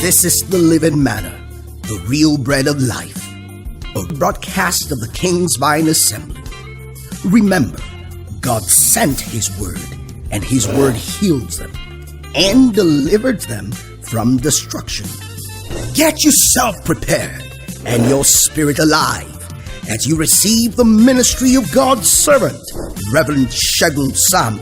This is the living manna, the real bread of life, a broadcast of the Kingsvine Assembly. Remember, God sent His word, and His word heals them and delivers them from destruction. Get yourself prepared and your spirit alive as you receive the ministry of God's servant, Reverend Segun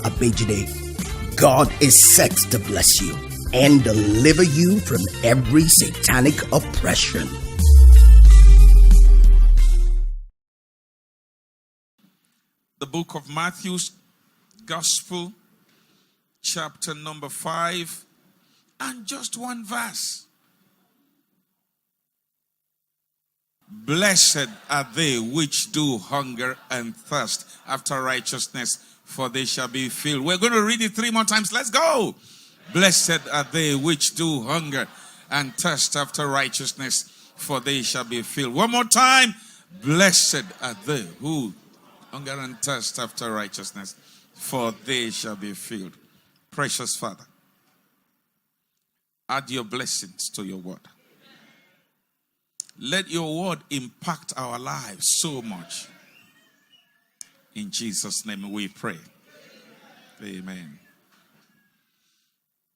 Abejide. God is set to bless you and deliver you from every satanic oppression. The book of Matthew's Gospel, chapter number 5, and just one verse. Blessed are they which do hunger and thirst after righteousness, for they shall be filled. We're going to read it 3 more times. Let's go. Blessed are they which do hunger and thirst after righteousness, for they shall be filled. One more time. Blessed are they who hunger and thirst after righteousness, for they shall be filled. Precious Father, add your blessings to your word. Let your word impact our lives so much. In Jesus' name we pray. Amen.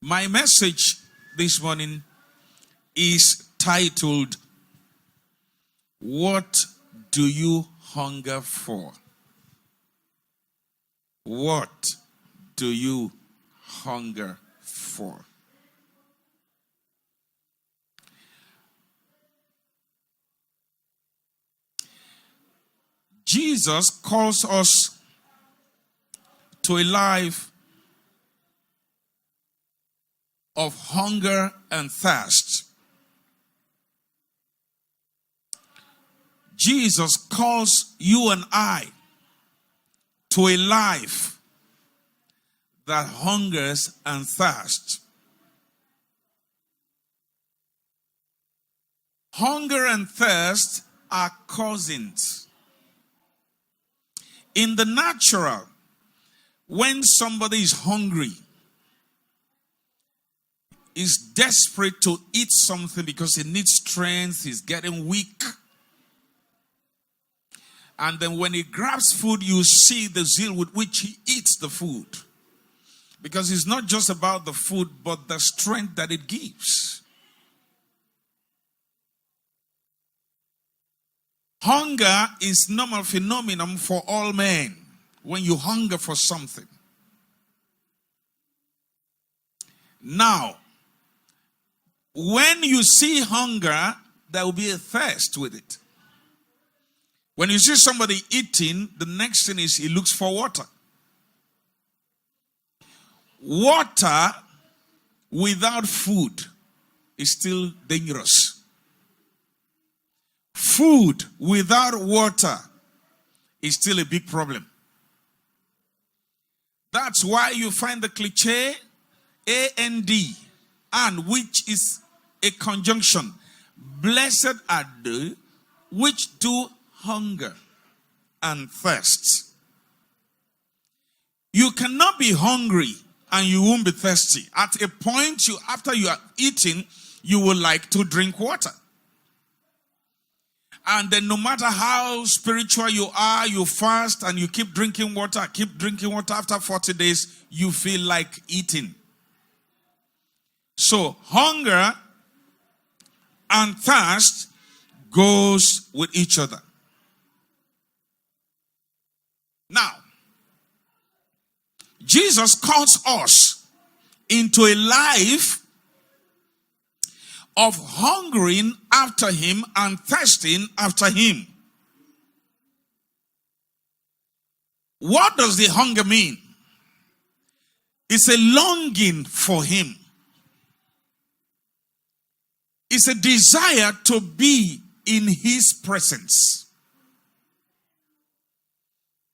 My message this morning is titled, What Do You Hunger For? What do you hunger for? Jesus calls us to a life of hunger and thirst. Jesus calls you and I to a life that hungers and thirsts. Hunger and thirst are cousins. In the natural, when somebody is hungry, is desperate to eat something because he needs strength, he's getting weak. And then when he grabs food, you see the zeal with which he eats the food. Because it's not just about the food, but the strength that it gives. Hunger is normal phenomenon for all men. When you hunger for something. Now, when you see hunger, there will be a thirst with it. When you see somebody eating, the next thing is he looks for water. Water without food is still dangerous. Food without water is still a big problem. That's why you find the cliche and which is a conjunction. Blessed are they which do hunger and thirst. You cannot be hungry and you won't be thirsty. At a point, after you are eating, you will like to drink water. And then no matter how spiritual you are, you fast and you keep drinking water. After 40 days, you feel like eating. So hunger and thirst goes with each other. Now, Jesus calls us into a life of hungering after Him and thirsting after Him. What does the hunger mean? It's a longing for Him. It's a desire to be in His presence.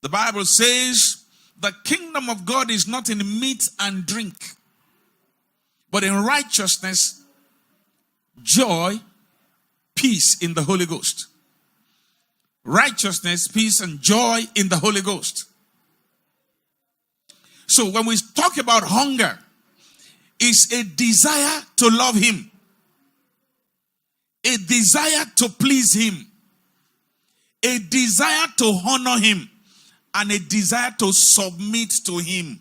The Bible says the kingdom of God is not in meat and drink, but in righteousness, joy, peace in the Holy Ghost. Righteousness, peace, and joy in the Holy Ghost. So when we talk about hunger, it's a desire to love Him. a desire to please him, a desire to honor him, and a desire to submit to him.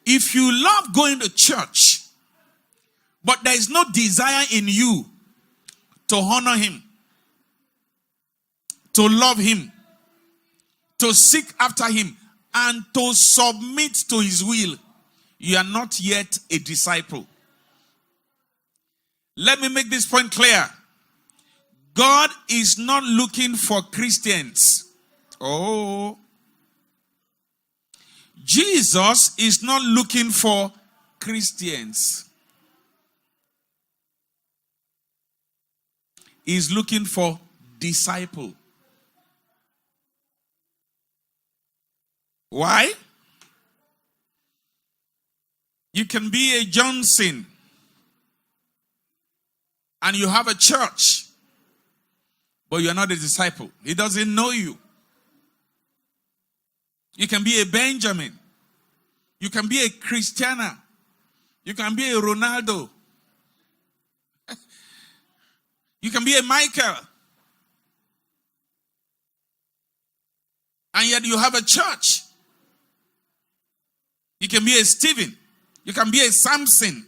If you love going to church, but there is no desire in you to honor him, to love him, to seek after him, and to submit to his will, you are not yet a disciple. Let me make this point clear. God is not looking for Christians. Oh. Jesus is not looking for Christians. He's looking for disciple. Why? You can be a Johnson and you have a church, but you are not a disciple. He doesn't know you. You can be a Benjamin. You can be a Christiana. You can be a Ronaldo. You can be a Michael. And yet you have a church. You can be a Stephen. You can be a Samson.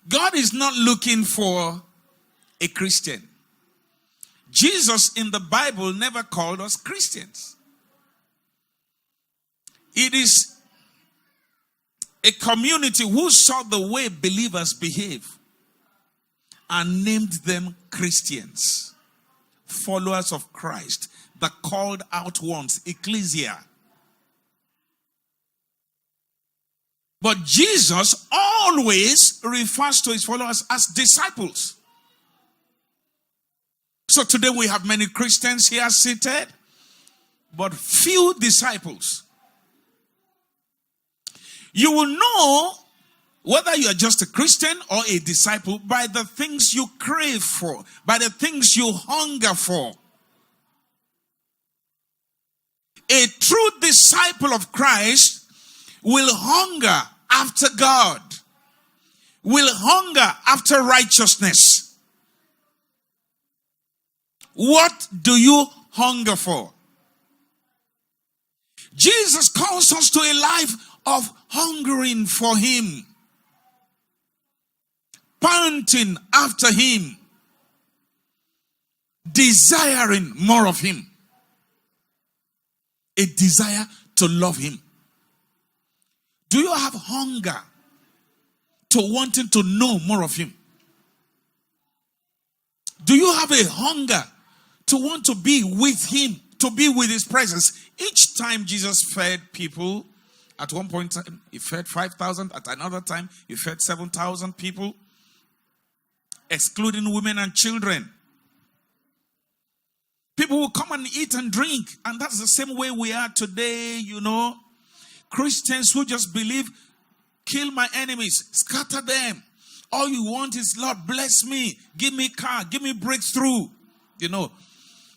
God is not looking for a Christian. Jesus in the Bible never called us Christians. It is a community who saw the way believers behave and named them Christians, followers of Christ, the called out ones, ecclesia. But Jesus always refers to his followers as disciples. So today we have many Christians here seated, but few disciples. You will know whether you are just a Christian or a disciple by the things you crave for, by the things you hunger for. A true disciple of Christ will hunger after God, will hunger after righteousness. What do you hunger for? Jesus calls us to a life of hungering for him, panting after him, desiring more of him, a desire to love him. Do you have hunger to wanting to know more of him? Do you have a hunger to want to be with him, to be with his presence? Each time Jesus fed people, at one point he fed 5,000, at another time he fed 7,000 people, excluding women and children. People will come and eat and drink, and that's the same way we are today, you know. Christians who just believe, kill my enemies, scatter them. All you want is, Lord, bless me, give me car, give me breakthrough, you know.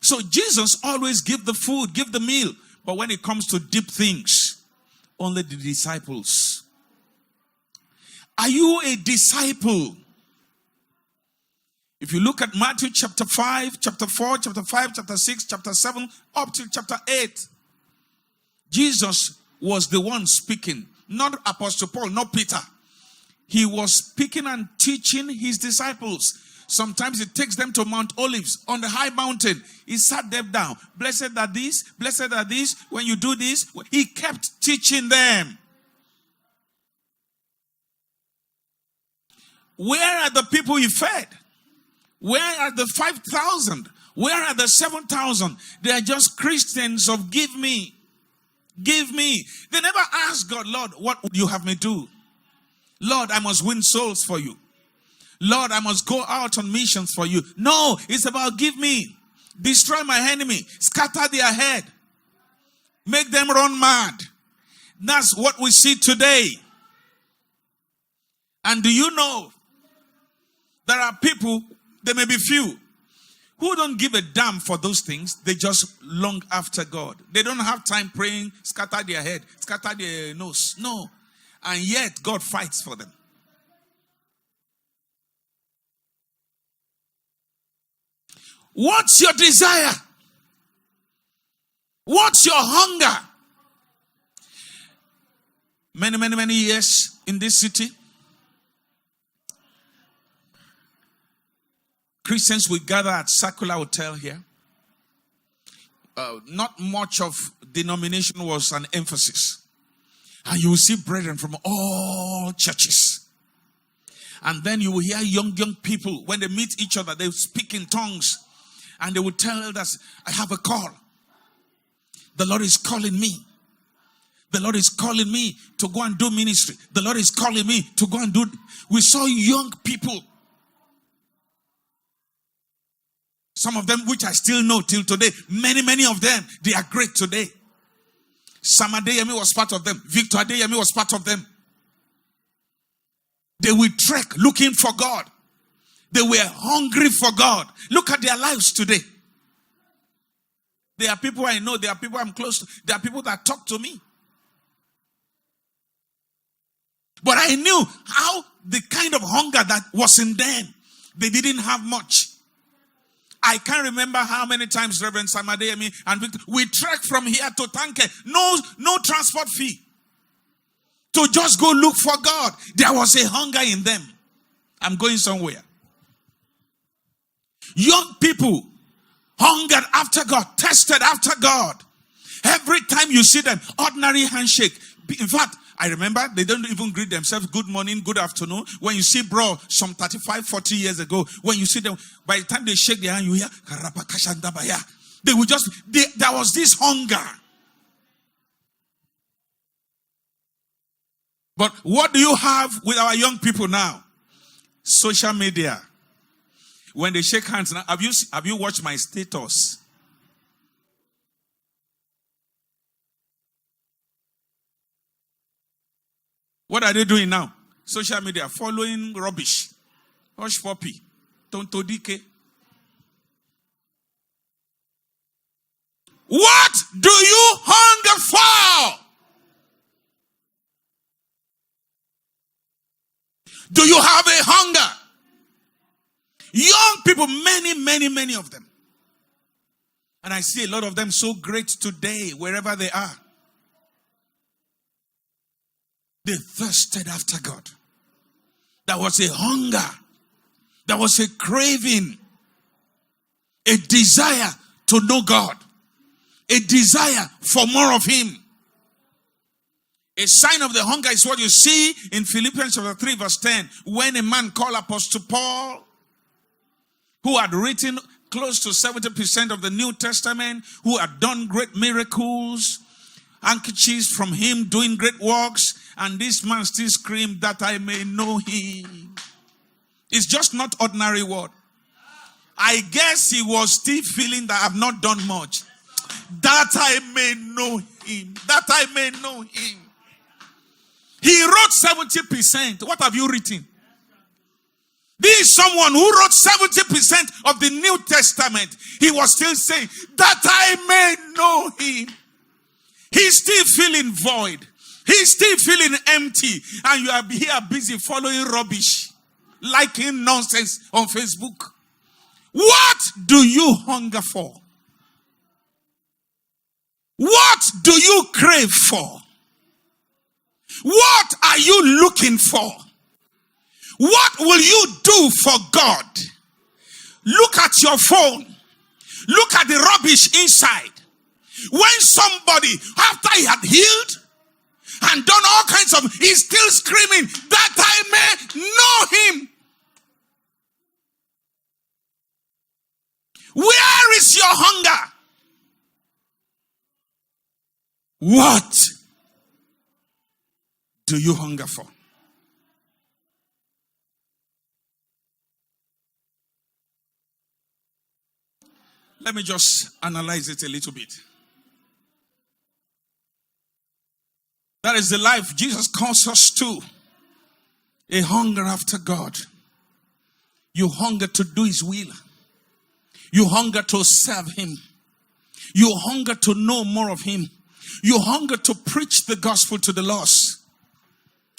So Jesus always give the food, give the meal. But when it comes to deep things, only the disciples. Are you a disciple? If you look at Matthew chapter 5, chapter 4, chapter 5, chapter 6, chapter 7, up to chapter 8, Jesus was the one speaking, not Apostle Paul, not Peter. He was speaking and teaching his disciples. Sometimes he takes them to Mount Olives on the high mountain. He sat them down. Blessed are these, blessed are these. When you do this, he kept teaching them. Where are the people he fed? Where are the 5,000? Where are the 7,000? They are just Christians of give me. Give me. They never asked God, Lord, what would you have me do? Lord, I must win souls for you. Lord, I must go out on missions for you. No, it's about give me. Destroy my enemy. Scatter their head. Make them run mad. That's what we see today. And do you know, there are people, there may be few, who don't give a damn for those things. They just long after God. They don't have time praying, scatter their head, scatter their nose. No. And yet God fights for them. What's your desire? What's your hunger? Many years in this city, Christians will gather at Circular Hotel here. Not much of denomination was an emphasis. And you will see brethren from all churches. And then you will hear young people, when they meet each other, they speak in tongues. And they will tell us, I have a call. The Lord is calling me. The Lord is calling me to go and do ministry. The Lord is calling me to go and do. We saw young people. Some of them, which I still know till today. Many of them, they are great today. Sam Adeyemi was part of them. Victor Adeyemi was part of them. They will trek looking for God. They were hungry for God. Look at their lives today. There are people I know. There are people I'm close to. There are people that talk to me. But I knew how the kind of hunger that was in them. They didn't have much. I can't remember how many times Reverend Sam Adeyemi and Victor, we trekked from here to Tanke. No transport fee. To just go look for God. There was a hunger in them. I'm going somewhere. Young people hungered after God, tested after God. Every time you see them, ordinary handshake. In fact, I remember they don't even greet themselves good morning, good afternoon. When you see bro, some 35, 40 years ago, when you see them, by the time they shake their hand, you hear, they will just, there was this hunger. But what do you have with our young people now? Social media. When they shake hands now, have you watched my status? What are they doing now? Social media, following rubbish. Hush puppy. Tontodike. What do you hunger for? Do you have a hunger? Young people, many of them. And I see a lot of them so great today, wherever they are. They thirsted after God. There was a hunger. There was a craving. A desire to know God. A desire for more of Him. A sign of the hunger is what you see in Philippians chapter 3 verse 10. When a man called Apostle Paul, who had written close to 70% of the New Testament, who had done great miracles, handkerchiefs from him doing great works, and this man still screamed, that I may know Him. It's just not ordinary word. I guess he was still feeling that I've not done much. That I may know Him. That I may know Him. He wrote 70%. What have you written? This is someone who wrote 70% of the New Testament. He was still saying, that I may know Him. He's still feeling void. He's still feeling empty. And you are here busy following rubbish. Liking nonsense on Facebook. What do you hunger for? What do you crave for? What are you looking for? What will you do for God? Look at your phone. Look at the rubbish inside. When somebody, after he had healed and done all kinds of, he's still screaming, that I may know Him. Where is your hunger? What do you hunger for? Let me just analyze it a little bit. That is the life Jesus calls us to. A hunger after God. You hunger to do His will. You hunger to serve Him. You hunger to know more of Him. You hunger to preach the gospel to the lost.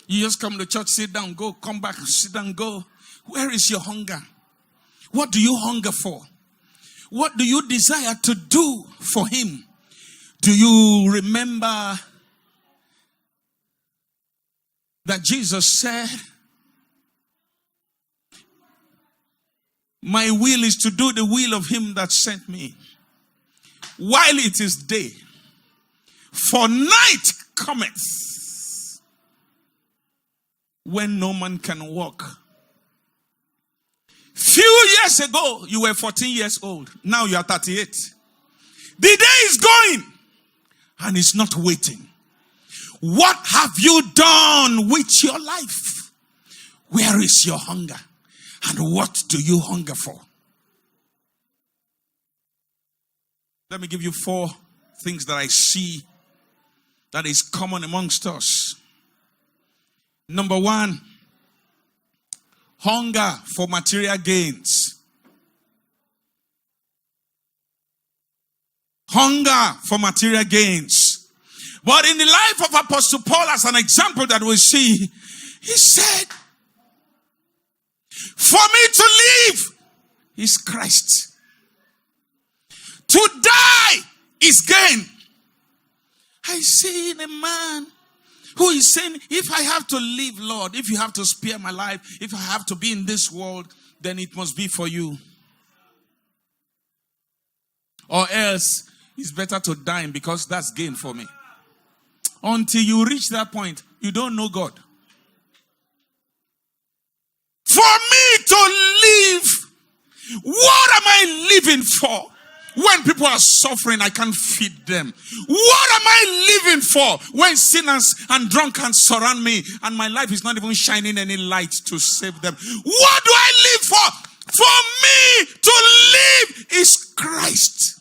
You just come to church, sit down, go, come back, sit down, go. Where is your hunger? What do you hunger for? What do you desire to do for him? Do you remember that Jesus said, my will is to do the will of him that sent me while it is day, for night cometh when no man can walk. Few years ago, you were 14 years old. Now you are 38. The day is going and it's not waiting. What have you done with your life? Where is your hunger? And what do you hunger for? Let me give you 4 things that I see that is common amongst us. Number 1, hunger for material gains. Hunger for material gains. But in the life of Apostle Paul, as an example that we see, he said, for me to live is Christ. To die is gain. I see a man who is saying, if I have to live, Lord, if you have to spare my life, if I have to be in this world, then it must be for you. Or else, it's better to die because that's gain for me. Until you reach that point, you don't know God. For me to live, what am I living for? When people are suffering, I can't feed them. What am I living for? When sinners and drunkards surround me and my life is not even shining any light to save them. What do I live for? For me to live is Christ.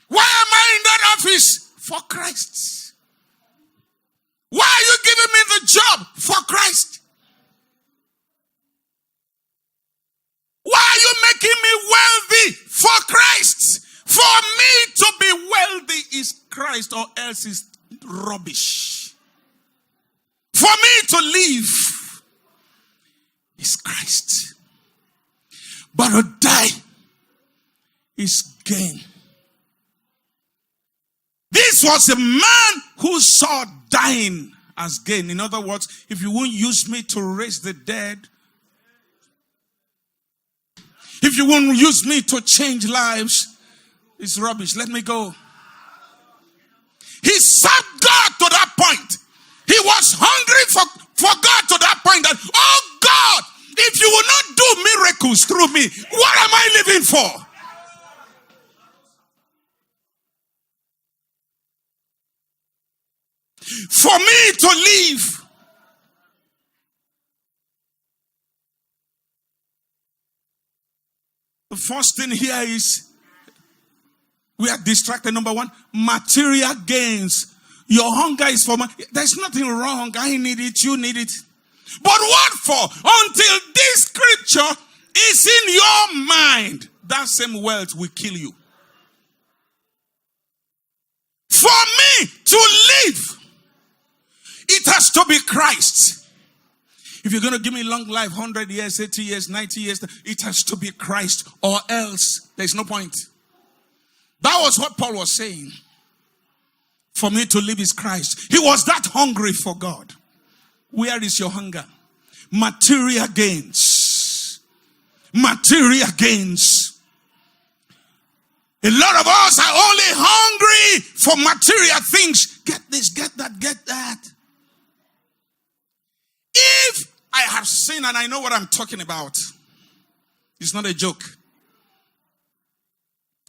Why am I in that office? For Christ. Why are you giving me the job? For Christ. Why are you making me wealthy? For Christ. For me to be wealthy is Christ, or else is rubbish. For me to live is Christ. But to die is gain. This was a man who saw dying as gain. In other words, if you won't use me to raise the dead, if you won't use me to change lives, it's rubbish. Let me go. He served God to that point. He was hungry for God to that point that, oh God, if you will not do miracles through me, what am I living for? For me to live. The first thing here is we are distracted. Number 1, material gains. Your hunger is for money. There's nothing wrong. I need it. You need it. But what for? Until this scripture is in your mind, that same wealth will kill you. For me to live, it has to be Christ. If you're going to give me long life, 100 years, 80 years, 90 years, it has to be Christ, or else there's no point. That was what Paul was saying. For me to live is Christ. He was that hungry for God. Where is your hunger? Material gains. Material gains. A lot of us are only hungry for material things. Get this, get that, get that. If I have seen, and I know what I'm talking about, it's not a joke.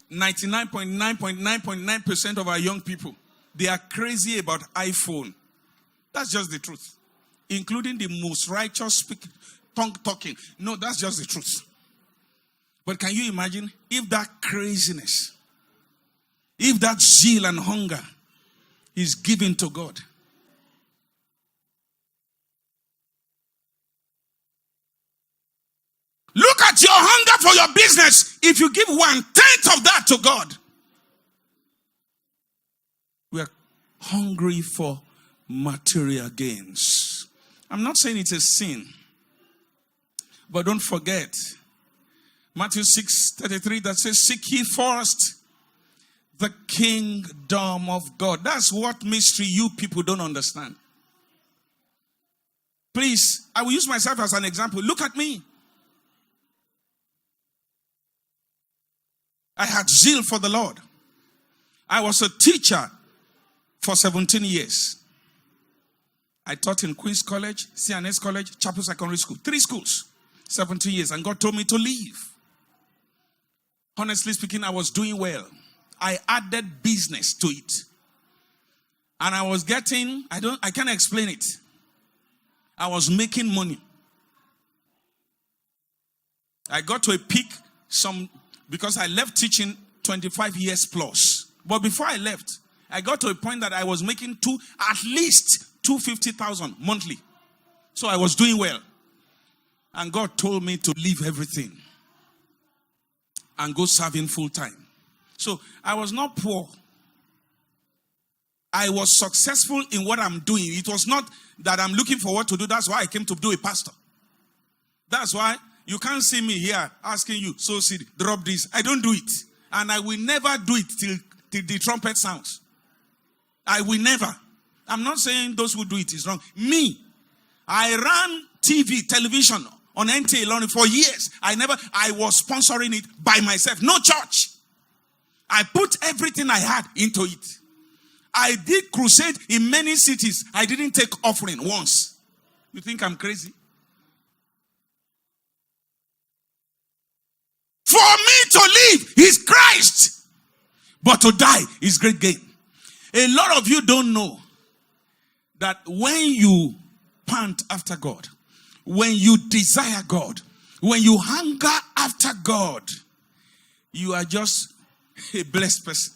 99.9% of our young people, they are crazy about iPhone. That's just the truth. Including the most righteous tongue talking. No, that's just the truth. But can you imagine if that craziness, if that zeal and hunger is given to God? Look at your hunger for your business. If you give 1/10 of that to God, we are hungry for material gains. I'm not saying it's a sin, but don't forget Matthew 6:33 that says, seek ye first the kingdom of God. That's what mystery you people don't understand. Please, I will use myself as an example. Look at me. I had zeal for the Lord. I was a teacher for 17 years. I taught in Queen's College, CNS College, Chapel Secondary School. 3 schools, 17 years. And God told me to leave. Honestly speaking, I was doing well. I added business to it. And I was getting, I can't explain it. I was making money. I got to a peak because I left teaching 25 years plus. But before I left, I got to a point that I was making at least 250,000 monthly. So I was doing well. And God told me to leave everything and go serve Him full time. So I was not poor. I was successful in what I'm doing. It was not that I'm looking for what to do. That's why I came to do a pastor. That's why you can't see me here asking you, sow seed, drop this. I don't do it. And I will never do it till the trumpet sounds. I will never. I'm not saying those who do it is wrong. Me, I ran television on NTA London for years. I was sponsoring it by myself. No church. I put everything I had into it. I did crusade in many cities. I didn't take offering once. You think I'm crazy? For me to live is Christ, but to die is great gain. A lot of you don't know that when you pant after God, when you desire God, when you hunger after God, you are just a blessed person.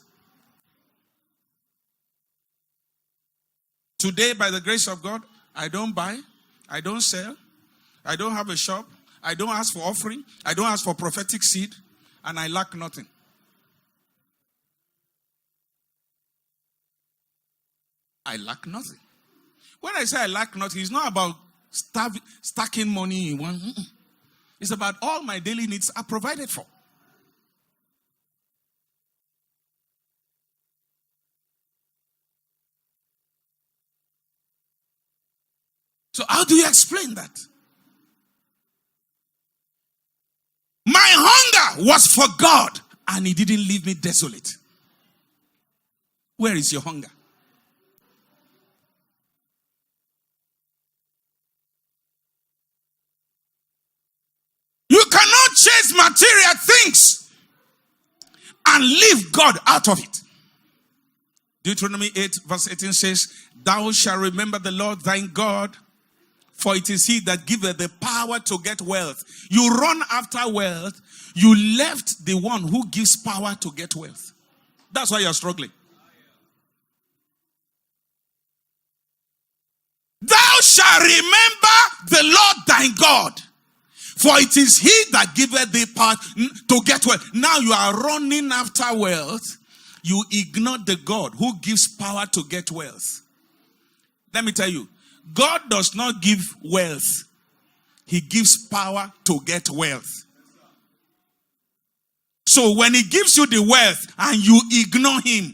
Today, by the grace of God, I don't buy, I don't sell, I don't have a shop, I don't ask for offering, I don't ask for prophetic seed, and I lack nothing. I lack nothing. When I say I lack nothing, it's not about stacking money in one. It's about all my daily needs are provided for. So how do you explain that? My hunger was for God, and He didn't leave me desolate. Where is your hunger? You cannot chase material things and leave God out of it. Deuteronomy 8 verse 18 says, thou shalt remember the Lord thine God, for it is He that giveth the power to get wealth. You run after wealth, you left the one who gives power to get wealth. That's why you're struggling. Thou shalt remember the Lord thine God, for it is He that giveth thee power to get wealth. Now you are running after wealth. You ignore the God who gives power to get wealth. Let me tell you, God does not give wealth. He gives power to get wealth. So when He gives you the wealth and you ignore Him,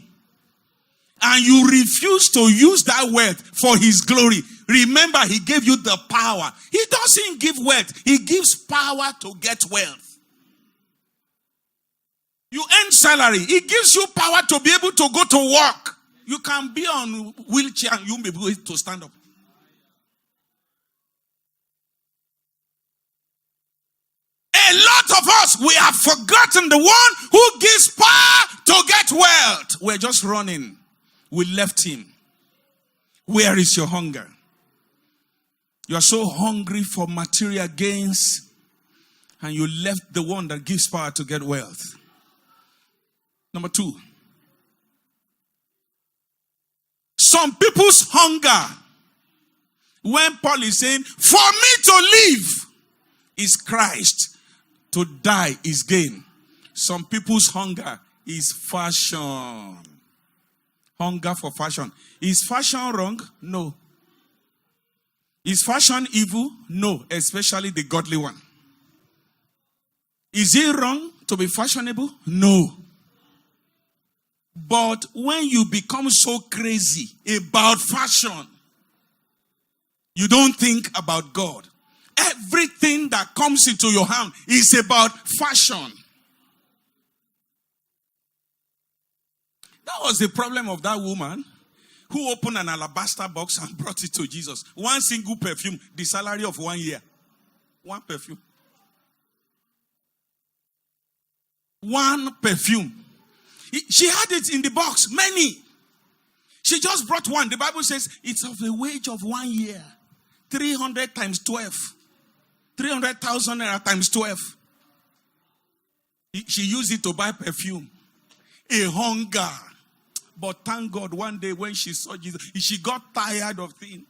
and you refuse to use that wealth for His glory, remember He gave you the power. He doesn't give wealth. He gives power to get wealth. You earn salary. He gives you power to be able to go to work. You can be on wheelchair and you may be able to stand up. A lot of us, we have forgotten the one who gives power to get wealth. We're just running. We left Him. Where is your hunger? You are so hungry for material gains, and you left the one that gives power to get wealth. Number 2. Some people's hunger, when Paul is saying, for me to live is Christ, to die is gain. Some people's hunger is fashion. Hunger for fashion. Is fashion wrong? No. Is fashion evil? No, especially the godly one. Is it wrong to be fashionable? No. But when you become so crazy about fashion, you don't think about God. Everything that comes into your hand is about fashion. That was the problem of that woman who opened an alabaster box and brought it to Jesus. One single perfume, the salary of 1 year. One perfume. One perfume. She had it in the box, many. She just brought one. The Bible says it's of the wage of 1 year. 300 times 12. 300,000 naira times 12. She used it to buy perfume. A hunger. But thank God, one day when she saw Jesus, she got tired of things.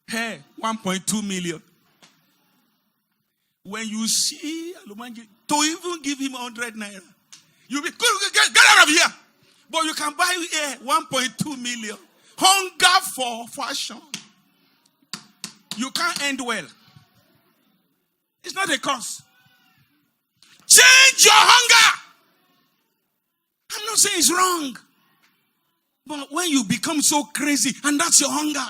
Hey, 1.2 million. When you see to even give him 100 naira, you'll be, get out of here. But you can buy here 1.2 million. Hunger for fashion. You can't end well. It's not a curse. Change your hunger. I'm not saying it's wrong. But when you become so crazy, and that's your hunger.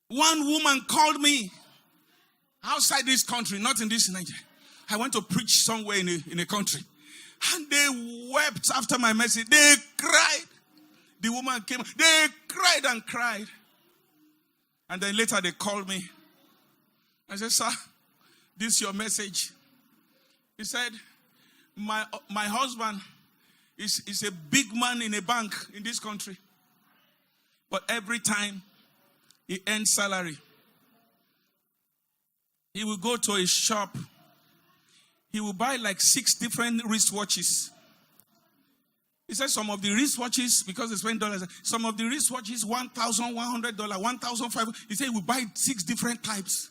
One woman called me outside this country, not in this Nigeria. I went to preach somewhere in a country. And they wept after my message. They cried. The woman came. They cried and cried. And then later they called me. I said, sir, this is your message. He said, my husband is a big man in a bank in this country. But every time he earns salary, he will go to a shop. He will buy like 6 different wristwatches. He said some of the wristwatches, because they spend dollars, some of the wristwatches, $1,100, $1,500. He said he will buy 6 different types.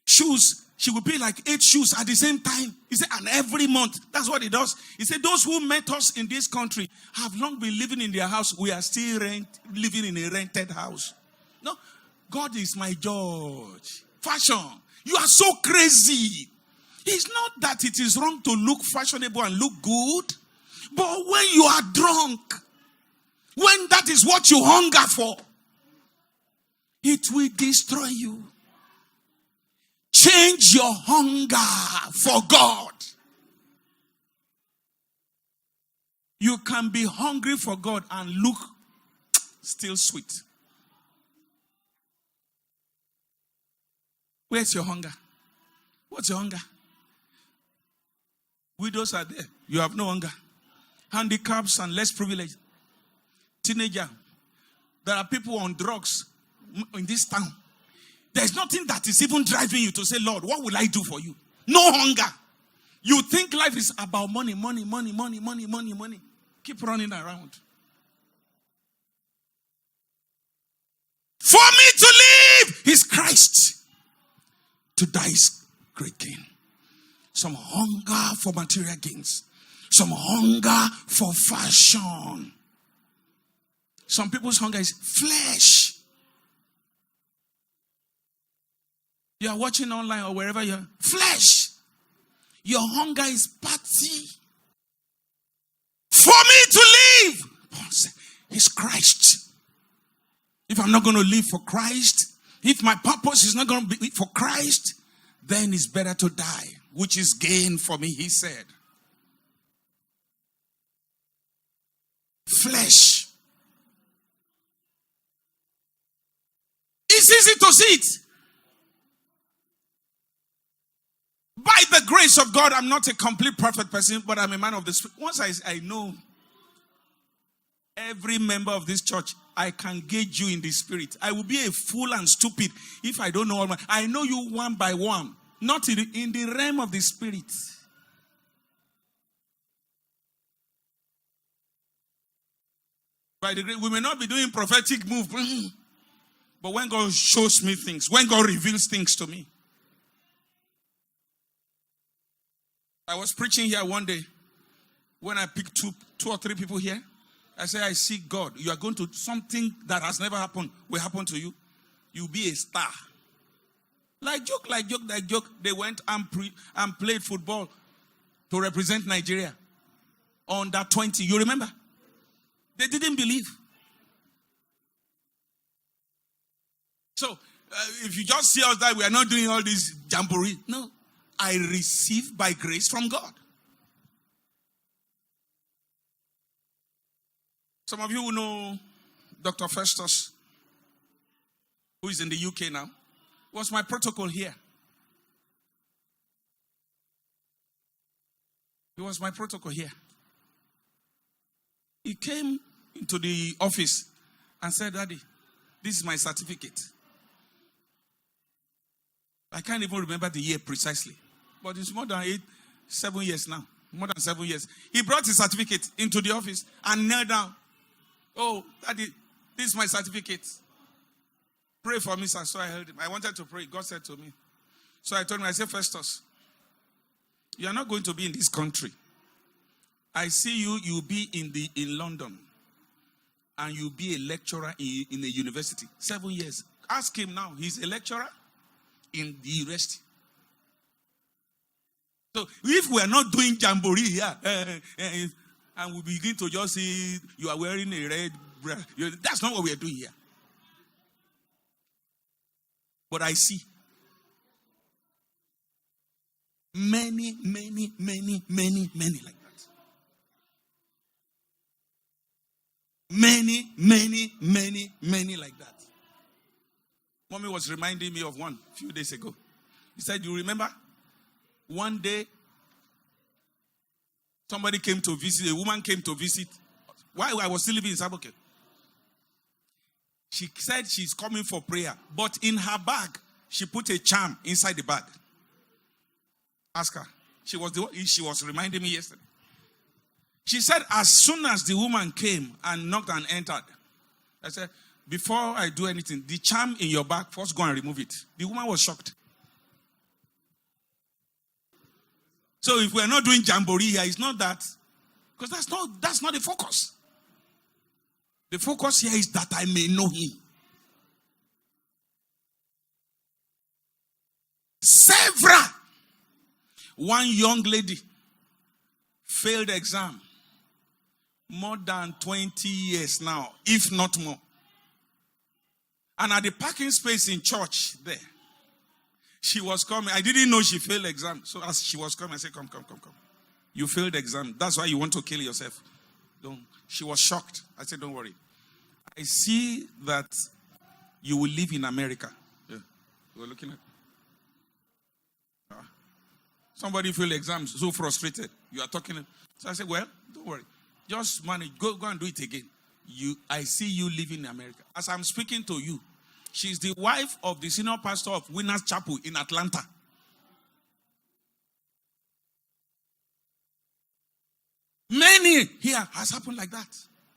Shoes, she will pay like 8 shoes at the same time. He said, and every month. That's what he does. He said, those who met us in this country have long been living in their house. We are still living in a rented house. No, God is my judge. Fashion. You are so crazy. It's not that it is wrong to look fashionable and look good. But when you are drunk, when that is what you hunger for, it will destroy you. Change your hunger for God. You can be hungry for God and look still sweet. Where's your hunger? What's your hunger? Widows are there. You have no hunger. Handicaps and less privileged. Teenager. There are people on drugs in this town. There's nothing that is even driving you to say, Lord, what will I do for you? No hunger. You think life is about money, money, money, money, money, money, money. Keep running around. For me to live is Christ. To die is great gain. Some hunger for material gains. Some hunger for fashion. Some people's hunger is flesh. You are watching online or wherever you are. Flesh. Your hunger is party. For me to live, Paul said, is Christ. If I'm not going to live for Christ, if my purpose is not going to be for Christ, then it's better to die, which is gain for me, he said. Flesh. It's easy to see it. By the grace of God, I'm not a complete perfect person, but I'm a man of the Spirit. Once I know every member of this church, I can gauge you in the Spirit. I will be a fool and stupid if I don't know all my. I know you one by one, not in the realm of the Spirit. By the grace, we may not be doing prophetic move, but when God shows me things, when God reveals things to me. I was preaching here one day. when I pick two or three people here, I say, I see God. You are going to, something that has never happened will happen to you. You'll be a star. Like joke. They went and played football to represent Nigeria. Under 20. You remember? They didn't believe. So, if you just see us that we are not doing all this jamboree. No. I receive by grace from God. Some of you who know Dr. Festus, who is in the UK now, was my protocol here. He was my protocol here. He came into the office and said, Daddy, this is my certificate. I can't even remember the year precisely. But it's more than 7 years now. More than 7 years. He brought his certificate into the office and knelt down. Oh, Daddy, this is my certificate. Pray for me, sir. So I held him. I wanted to pray. God said to me. So I told him, I said, Festus, you are not going to be in this country. I see you'll be in London. And you'll be a lecturer in a university. 7 years. Ask him now. He's a lecturer in the university. So if we are not doing jamboree here, and we begin to just see you are wearing a red bra, that's not what we are doing here. But I see many like that. Many like that. Mommy was reminding me of one a few days ago. He said, you remember? One day, somebody came to visit, a woman came to visit. While I was still living in Saboke. She said she's coming for prayer. But in her bag, she put a charm inside the bag. Ask her. She was reminding me yesterday. She said as soon as the woman came and knocked and entered, I said, before I do anything, the charm in your bag, first go and remove it. The woman was shocked. So if we're not doing jamboree here, it's not that. Because that's not the focus. The focus here is that I may know him. Several. One young lady failed exam. More than 20 years now, if not more. And at the parking space in church there, she was coming. I didn't know she failed exam. So as she was coming, I said, come. You failed exam. That's why you want to kill yourself. Don't. She was shocked. I said, don't worry. I see that you will live in America. Yeah. You were looking at. Somebody failed exams, so frustrated. You are talking. So I said, well, don't worry. Just manage. Go and do it again. I see you living in America. As I'm speaking to you, she's the wife of the senior pastor of Winners Chapel in Atlanta. Many here has happened like that.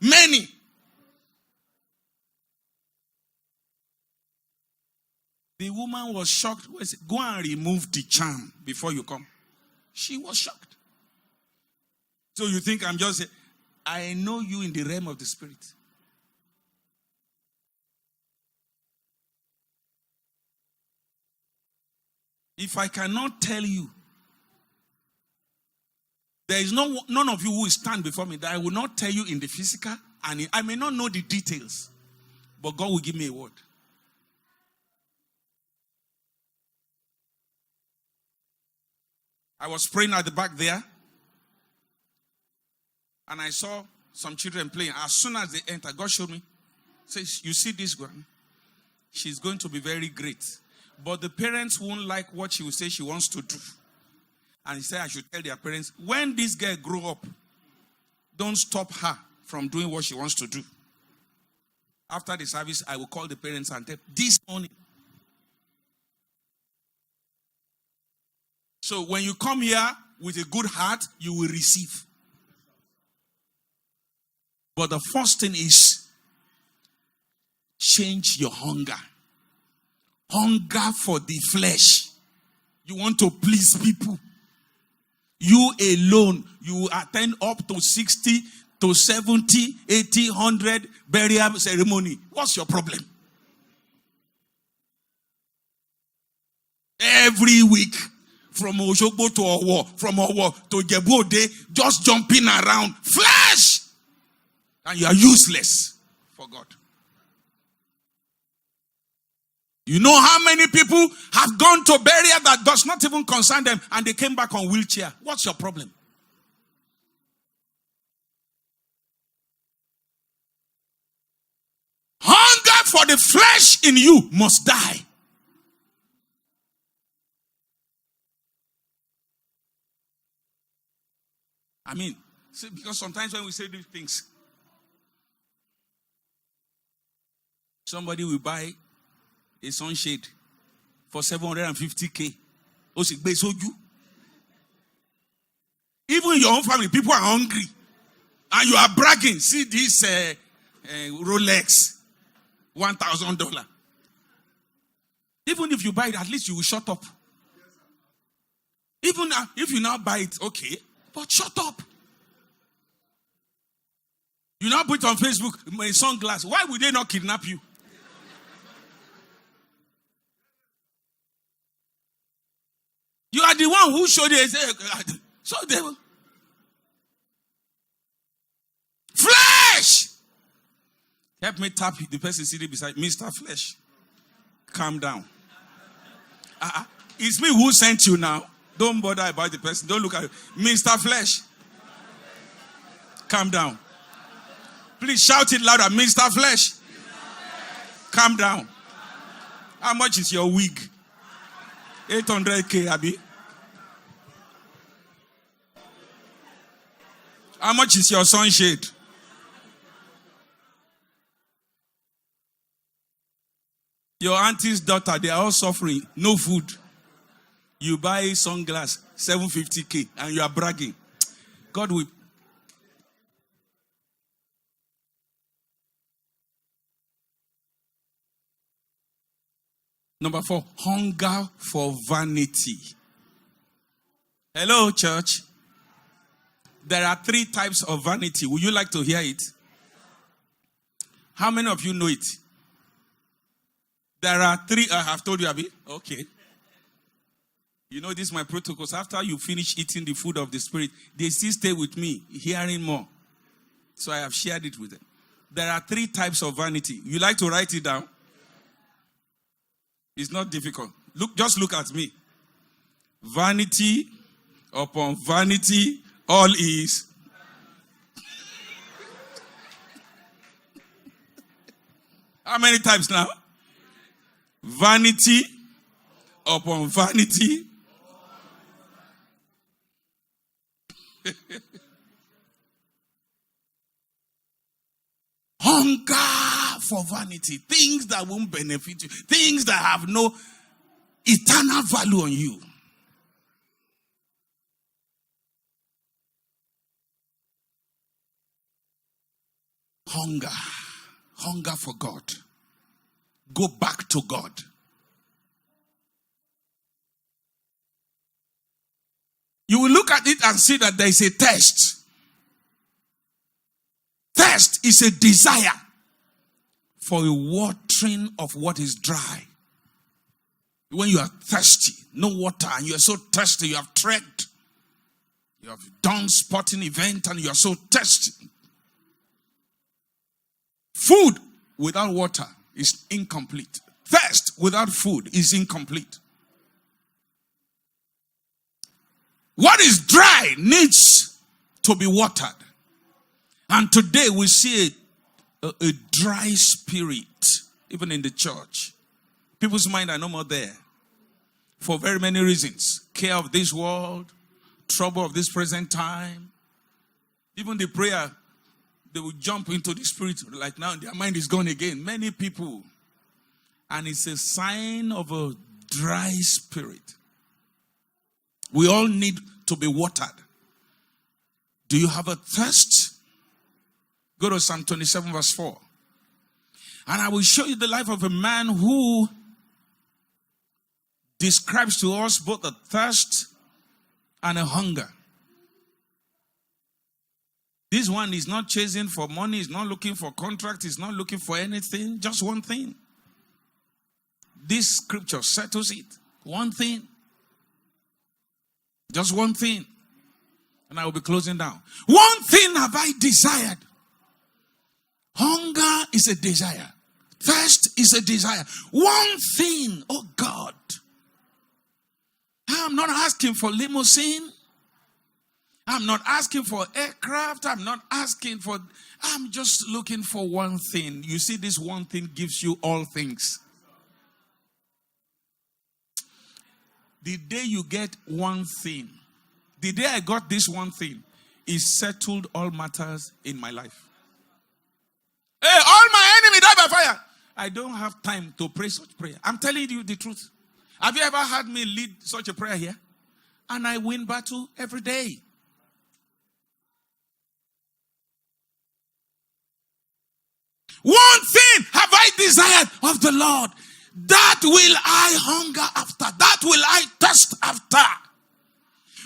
Many. The woman was shocked. Go and remove the charm before you come. She was shocked. So you think I'm just saying, I know you in the realm of the spirit. If I cannot tell you, there is none of you who will stand before me that I will not tell you in the physical, and I may not know the details, but God will give me a word. I was praying at the back there, and I saw some children playing. As soon as they entered, God showed me, says, you see this girl? She's going to be very great. But the parents won't like what she will say she wants to do. And he said I should tell their parents, when this girl grow up, don't stop her from doing what she wants to do. After the service, I will call the parents and tell this morning. So when you come here with a good heart, you will receive. But the first thing is, change your hunger. Hunger for the flesh. You want to please people. You alone, you attend up to 60 to 70, 80, 100 burial ceremony. What's your problem? Every week, from Oshogbo to Owo, from Owo to Jebode, just jumping around. Flesh! And you are useless for God. You know how many people have gone to burial that does not even concern them and they came back on wheelchair? What's your problem? Hunger for the flesh in you must die. I mean, see, because sometimes when we say these things, somebody will buy a sunshade for 750K. Even in your own family, people are hungry. And you are bragging. See this Rolex, $1,000. Even if you buy it, at least you will shut up. Even if you now buy it, okay. But shut up. You now put it on Facebook, my sunglass. Why would they not kidnap you? You are the one who showed it. So they will. Flesh! Help me tap the person sitting beside Mr. Flesh. Calm down. It's me who sent you now. Don't bother about the person. Don't look at it. Mr. Flesh. Calm down. Please shout it louder. Mr. Flesh. Calm down. How much is your wig? 800K, Abi. How much is your sunshade? Your auntie's daughter, they are all suffering. No food. You buy sunglass, 750K, and you are bragging. God will. Number 4, hunger for vanity. Hello, church. There are 3 types of vanity. Would you like to hear it? How many of you know it? There are 3. I have told you, Abi. Okay. You know, this is my protocols. After you finish eating the food of the Spirit, they still stay with me, hearing more. So I have shared it with them. There are 3 types of vanity. You like to write it down? It's not difficult. Just look at me. Vanity upon vanity, all is. How many times now? Vanity upon vanity. Hunger for vanity. Things that won't benefit you. Things that have no eternal value on you. Hunger. Hunger for God. Go back to God. You will look at it and see that there is a thirst. Thirst is a desire for a watering of what is dry. When you are thirsty, no water, and you are so thirsty, you have trekked, you have done sporting event, and you are so thirsty. Food without water is incomplete. Thirst without food is incomplete. What is dry needs to be watered. And today we see a dry spirit, even in the church. People's mind are no more there. For very many reasons. Care of this world, trouble of this present time. Even the prayer, they will jump into the spirit like now their mind is gone again. Many people. And it's a sign of a dry spirit. We all need to be watered. Do you have a thirst? Go to Psalm 27 verse 4. And I will show you the life of a man who describes to us both a thirst and a hunger. This one is not chasing for money, is not looking for contract, is not looking for anything, just one thing. This scripture settles it. One thing. Just one thing. And I will be closing down. One thing have I desired. Hunger is a desire. Thirst is a desire. One thing, oh God. I'm not asking for limousine. I'm not asking for aircraft. I'm just looking for one thing. You see, this one thing gives you all things. The day you get one thing, the day I got this one thing, it settled all matters in my life. Hey, all my enemy die by fire. I don't have time to pray such prayer. I'm telling you the truth. Have you ever heard me lead such a prayer here? And I win battle every day. One thing have I desired of the Lord, that will I hunger after, that will I thirst after.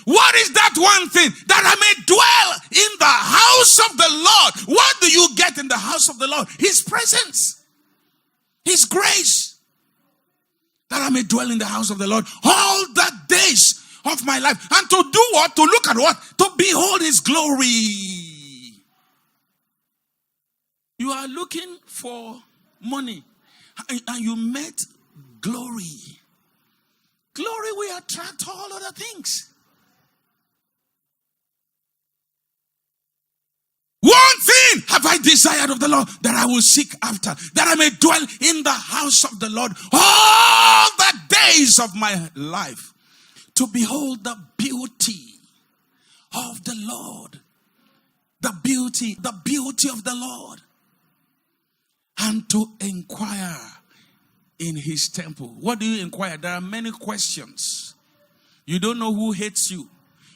What is that one thing? That I may dwell in the house of the Lord. What do you get in the house of the Lord? His presence, His grace. That I may dwell in the house of the Lord all the days of my life. And to do what? To look at what? To behold His glory. You are looking for money and you met glory. Glory will attract all other things. One thing have I desired of the Lord, that I will seek after, that I may dwell in the house of the Lord all the days of my life, to behold the beauty of the Lord. The beauty of the Lord. And to inquire in His temple. What do you inquire? There are many questions. You don't know who hates you.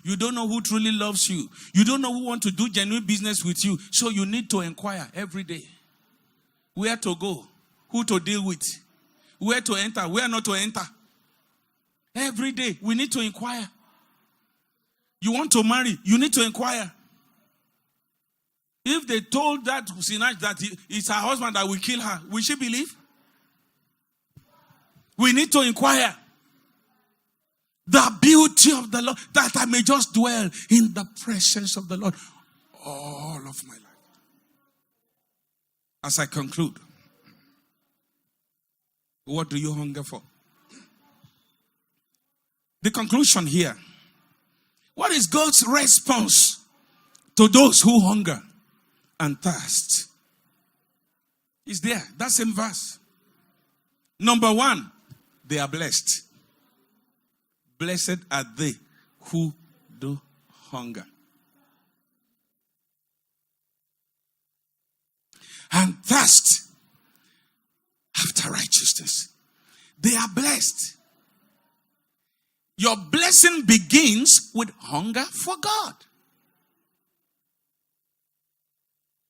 You don't know who truly loves you. You don't know who wants to do genuine business with you. So you need to inquire every day. Where to go? Who to deal with? Where to enter? Where not to enter? Every day we need to inquire. You want to marry? You need to inquire. If they told that Sinach that it's her husband that will kill her, will she believe? We need to inquire. The beauty of the Lord, that I may just dwell in the presence of the Lord all of my life. As I conclude, what do you hunger for? The conclusion here. What is God's response to those who hunger and thirst? Is there. That same verse. Number one, they are blessed. Blessed are they who do hunger and thirst after righteousness. They are blessed. Your blessing begins with hunger for God.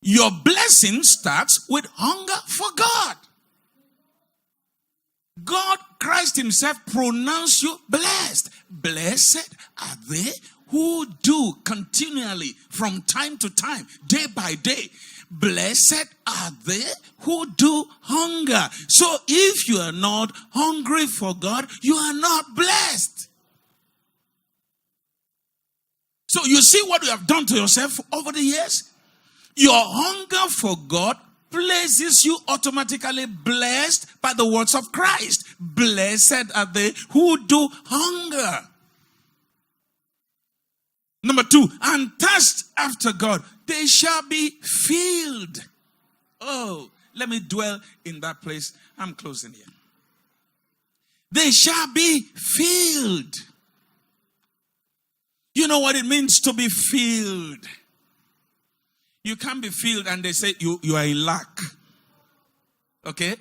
Your blessing starts with hunger for God. God, Christ Himself, pronounced you blessed. Blessed are they who do continually, from time to time, day by day. Blessed are they who do hunger. So if you are not hungry for God, you are not blessed. So you see what you have done to yourself over the years? Your hunger for God places you automatically blessed by the words of Christ. Blessed are they who do hunger. Number two, and thirst after God. They shall be filled. Oh, let me dwell in that place. I'm closing here. They shall be filled. You know what it means to be filled. You can't be filled and they say you are in lack. Okay?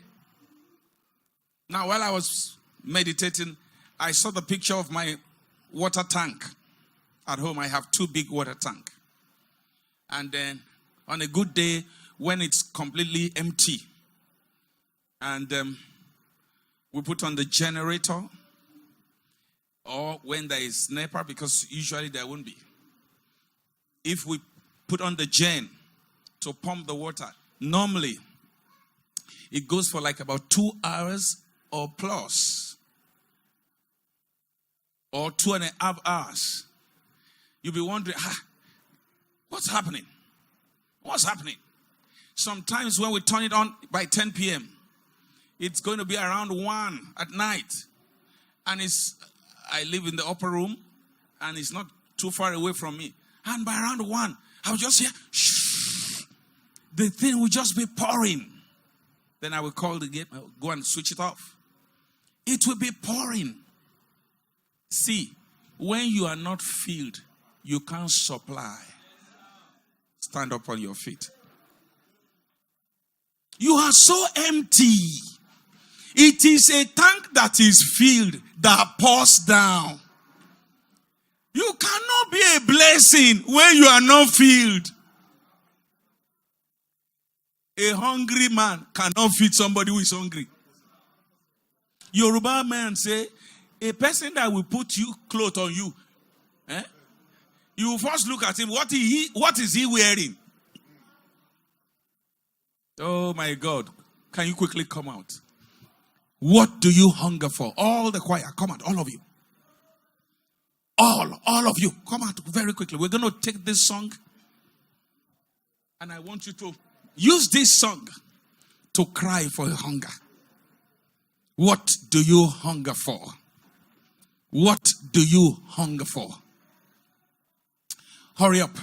Now, while I was meditating, I saw the picture of my water tank. At home, I have 2 big water tanks. And then, on a good day, when it's completely empty, and we put on the generator, or when there is NEPA, because usually there won't be. If we put on the gen to pump the water. Normally, it goes for like about 2 hours or plus, or 2.5 hours. You'll be wondering, what's happening? What's happening? Sometimes when we turn it on by 10 p.m., it's going to be around 1 at night. And I live in the upper room, and it's not too far away from me. And by around 1, I will just hear, shh, the thing will just be pouring. Then I will call the gate, go and switch it off. It will be pouring. See, when you are not filled, you can't supply. Stand up on your feet. You are so empty. It is a tank that is filled that pours down. You cannot be a blessing when you are not filled. A hungry man cannot feed somebody who is hungry. Yoruba men say, a person that will put you clothes on you, you will first look at him. What is he wearing? Oh my God. Can you quickly come out? What do you hunger for? All the choir, come out, all of you. All of you, come out very quickly. We're going to take this song, and I want you to use this song to cry for hunger. What do you hunger for? What do you hunger for? Hurry up.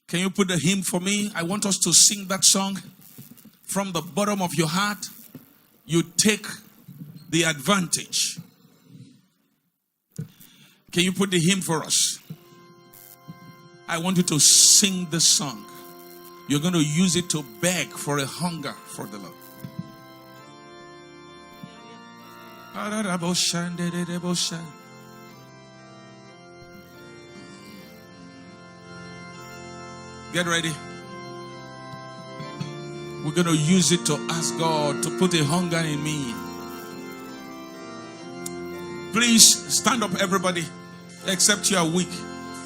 Can you put the hymn for me? I want us to sing that song from the bottom of your heart. You take the advantage. Can you put the hymn for us? I want you to sing this song. You're going to use it to beg for a hunger for the Lord. Get ready. We're going to use it to ask God to put a hunger in me. Please stand up, everybody. Except you are weak.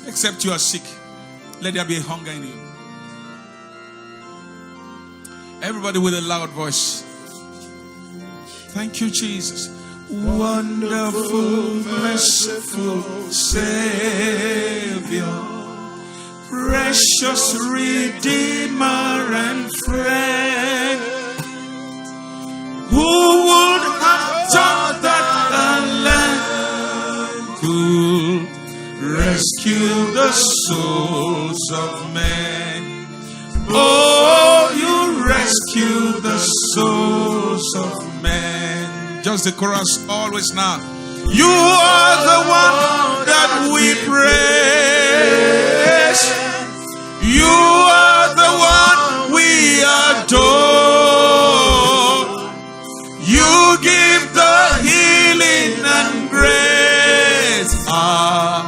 Except you are sick. Let there be a hunger in you. Everybody with a loud voice. Thank you, Jesus. Wonderful, merciful Savior, precious Redeemer and friend, who would have thought that a land could rescue the souls of men? Oh, you rescue the souls of men. Just the chorus always now. You are the one that we praise. You are the one we adore. You give the healing and grace. Our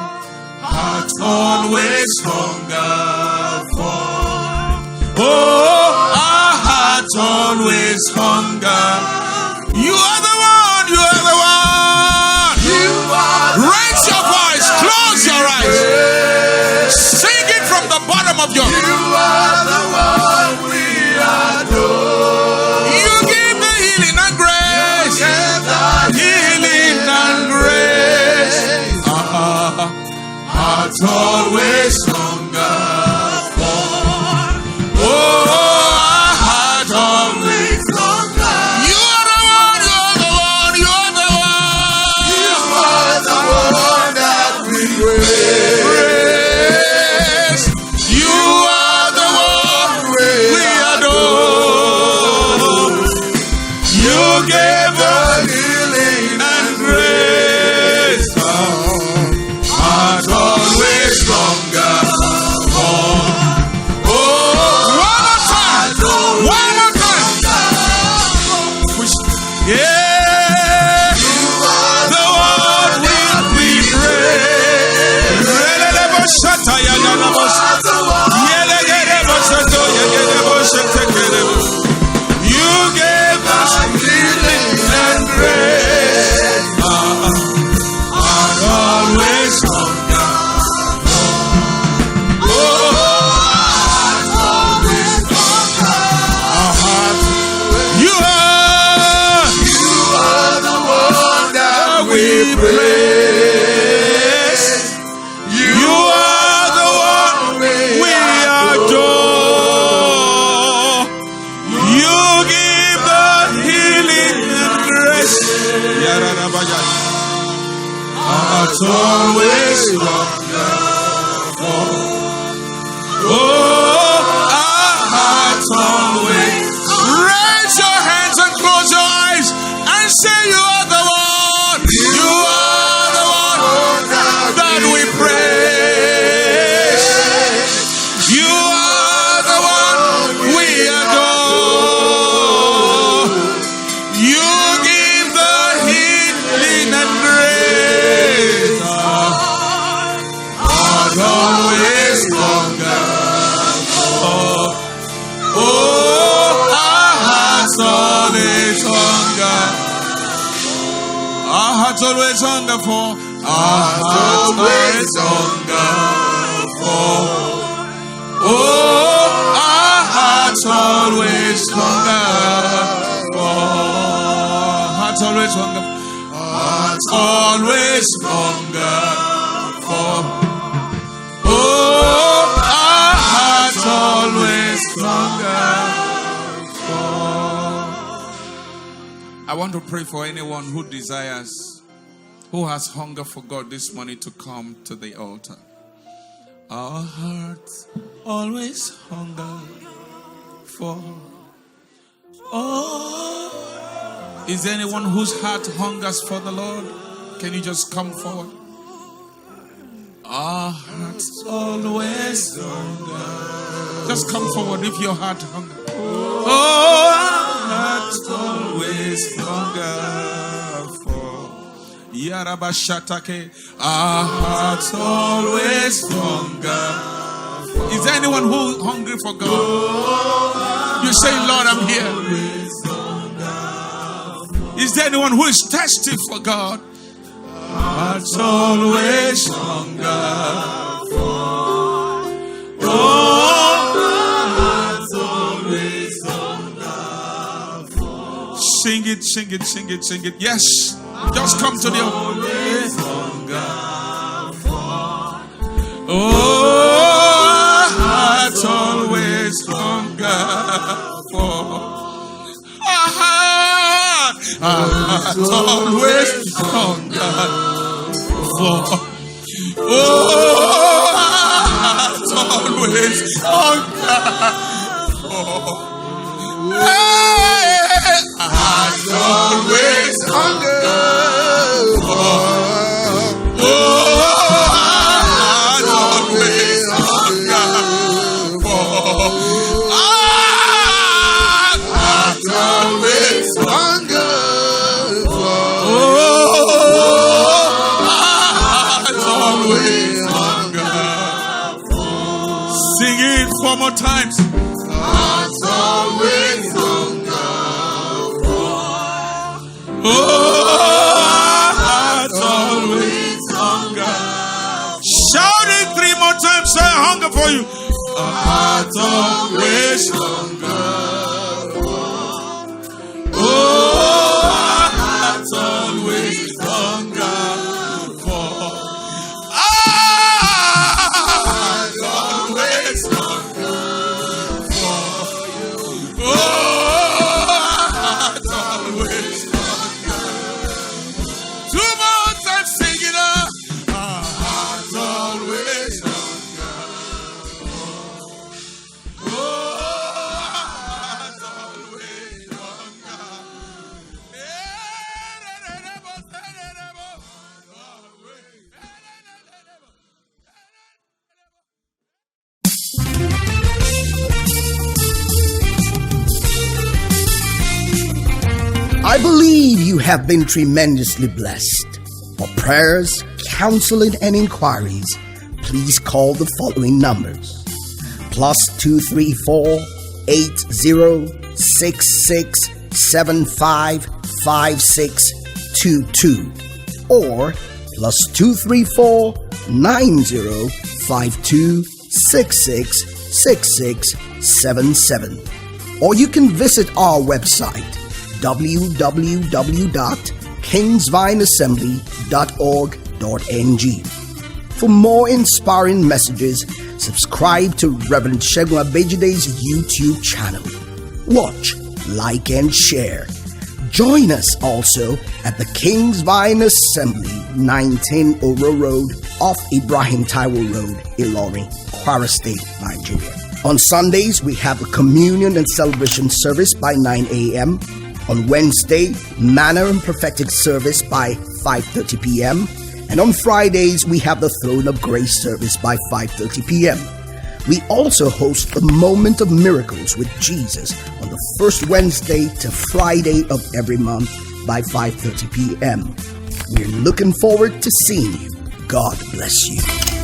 hearts always hunger for. Oh, our hearts always hunger. You are the one, you are the one. Raise your voice, close your eyes. Sing it from the bottom of your heart. You are the one we adore. You give the healing and grace. You give the healing and grace. Hearts always hunger for. Oh, our hearts always hunger. You are the one, you are the one, you are the one. You are the one that we praise. You are the one we adore. You gave the healing and grace. Heart always stronger. hearts always hunger for. Oh, our hearts always. Raise your hands and close your eyes and say, you are the one. You are the one that we praise. You are the one we adore. You give the healing and grace. Heart always hunger for. Oh, our hearts always hunger. Our hearts always hunger for. Our hearts always hunger for. Oh, our hearts always hunger for. Hearts always hunger. Hearts always hunger for. Oh, our hearts always hunger for. I want to pray for anyone who desires, who has hunger for God this morning, to come to the altar. Our hearts always hunger for. Oh, is there anyone whose heart hungers for the Lord? Can you just come forward? Our hearts always hunger. Just come forward if your heart hunger. Oh, our hearts always hunger for. Yarabashatake. Our hearts always hunger for. Is there anyone who hungry for God? You say, Lord, I'm here. Is there anyone who is thirsty for God? Hearts always hunger for. Oh, hearts always hunger for. Sing it, sing it, sing it, sing it. Yes, just come to the always hunger for. Oh, hearts always hunger for. Hearts always hunger for. Oh, hearts always hunger for. Hey, hearts always hunger for. Oh, hearts always hunger for. Hearts always hunger. Four more times. Hearts always hunger for. Oh, hearts always hunger. Shout it three more times. Say, hunger for you. Hearts always hunger for. Oh, hearts always hunger for. Hearts always hunger. I believe you have been tremendously blessed. For prayers, counseling, and inquiries, please call the following numbers: +234 8066 755622 or +234 9052 666677. Or you can visit our website www.kingsvineassembly.org.ng. For more inspiring messages, subscribe to Reverend Segun Abejide's YouTube channel. Watch, like, and share. Join us also at the Kingsvine Assembly, 19 Oro Road, off Ibrahim Taiwo Road, Ilorin, Kwara State, Nigeria. On Sundays, we have a communion and celebration service by 9 a.m. On Wednesday, manna and prophetic service by 5:30 p.m. And on Fridays, we have the Throne of Grace service by 5:30 p.m. We also host the Moment of Miracles with Jesus on the first Wednesday to Friday of every month by 5:30 p.m. We're looking forward to seeing you. God bless you.